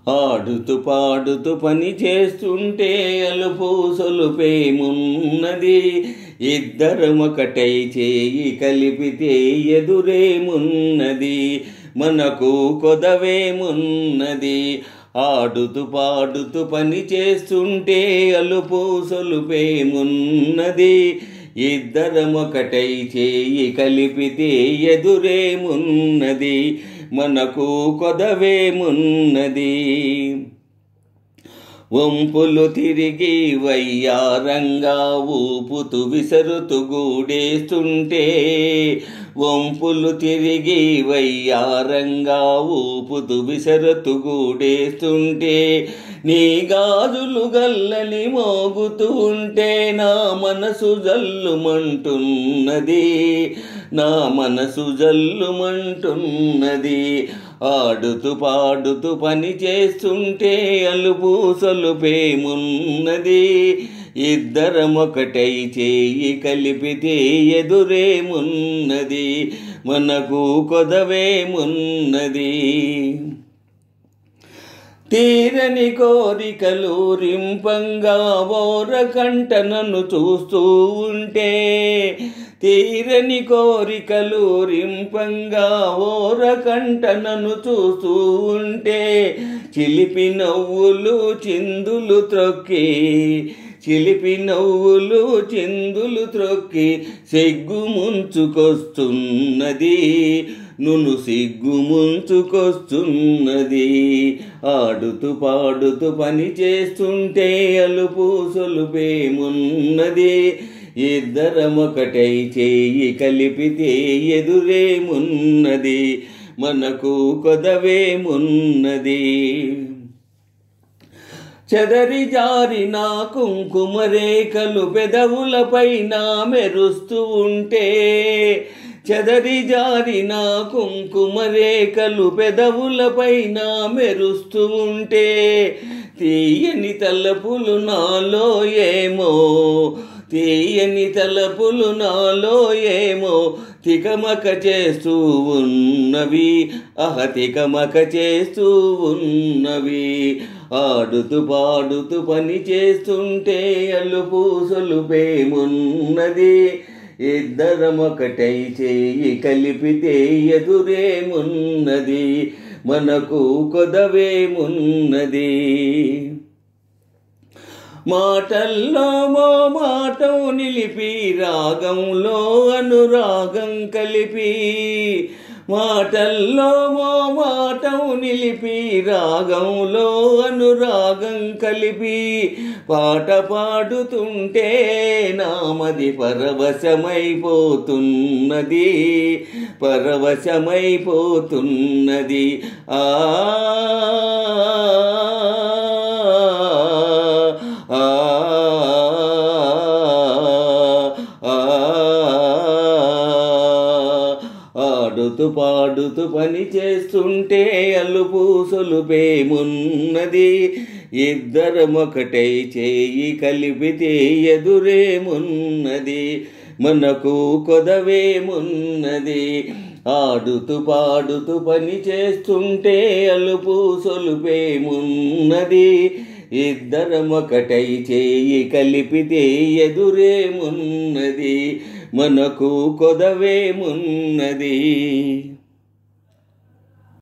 ఆడుతూ పాడుతూ పని చేస్తుంటే అలుపు సొలుపేమున్నది, ఇద్దరమొకటై చేయి కలిపితే ఎదురేమున్నది, మనకు కొదవేమున్నది. ఆడుతూ పాడుతూ పని చేస్తుంటే అలుపు సొలుపేమున్నది, ఇద్దరమొకటై చేయి కలిపితే ఎదురేమున్నది, మనకు కొదవేమున్నది. వంపులు తిరిగి వయ్యారంగా ఊపుతూ విసరుతూ గూడేస్తుంటే, వంపులు తిరిగి వయ్యారంగా ఊపుతూ విసరుతూ గూడేస్తుంటే, నీ గాజులు గల్లని మోగుతూ ఉంటే నా మనసు జల్లుమంటున్నది, నా మనసు జల్లుమంటున్నది. ఆడుతూ పాడుతూ పని చేస్తుంటే అలుపు సొలుపేమున్నది, ఇద్దరమొకటై చేయి కలిపితే ఎదురేమున్నది, మనకు కొదవేమున్నది. తీరని కోరికలు రింపంగా ఓరకంట నన్ను చూస్తూ ఉంటే, తీరని కోరికలు రింపంగా ఓరకంట నన్ను చూస్తూ ఉంటే, చిలిపి నవ్వులు చిందులు త్రొక్కి, చిలిపి నవ్వులు చిందులు త్రొక్కి సిగ్గు ముంచుకొస్తున్నది, నును సిగ్గు ముంచుకొస్తున్నది. ఆడుతూ పాడుతూ పని చేస్తుంటే అలుపు సొలుపేమున్నది, ఇద్దరమొకటై చేయి కలిపితే ఎదురేమున్నది, మనకు కొదవేమున్నది. చెదరి జారిన కుంకుమ రేఖలు పెదవులపైన మెరుస్తూ ఉంటే, చెదరి జారిన కుంకుమ రేఖలు పెదవులపైన మెరుస్తూ ఉంటే, తీయని తలపులు నాలో ఏమో, తీయని తలపులు నాలో ఏమో తికమక చేస్తూ ఉన్నవి, తికమక చేస్తూ ఉన్నవి. ఆడుతూ పాడుతూ పని చేస్తుంటే అలుపు సొలుపేమున్నది, ఇద్దరమొకటై చేయి కలిపితే ఎదురేమున్నది, మనకు కొదవేమున్నది. మాటల్లో మో మాటం నిలిపి రాగంలో అనురాగం కలిపి, మాటల్లో మో మాటం నిలిపి రాగంలో అనురాగం కలిపి, పాట పాడుతుంటే నామది పరవశమైపోతున్నది, పరవశమైపోతున్నది. ఆడుతూ పాడుతూ పని చేస్తుంటే అలుపు సొలుపేమున్నది, ఇద్దరమొకటై చేయి కలిపితే ఎదురేమున్నది, మనకు కొదవేమున్నది. ఆడుతూ పాడుతూ పని చేస్తుంటే అలుపు సొలుపేమున్నది, ఇద్దరమొకటై చేయి కలిపితే ఎదురేమున్నది, మనకు కొదవేమున్నది.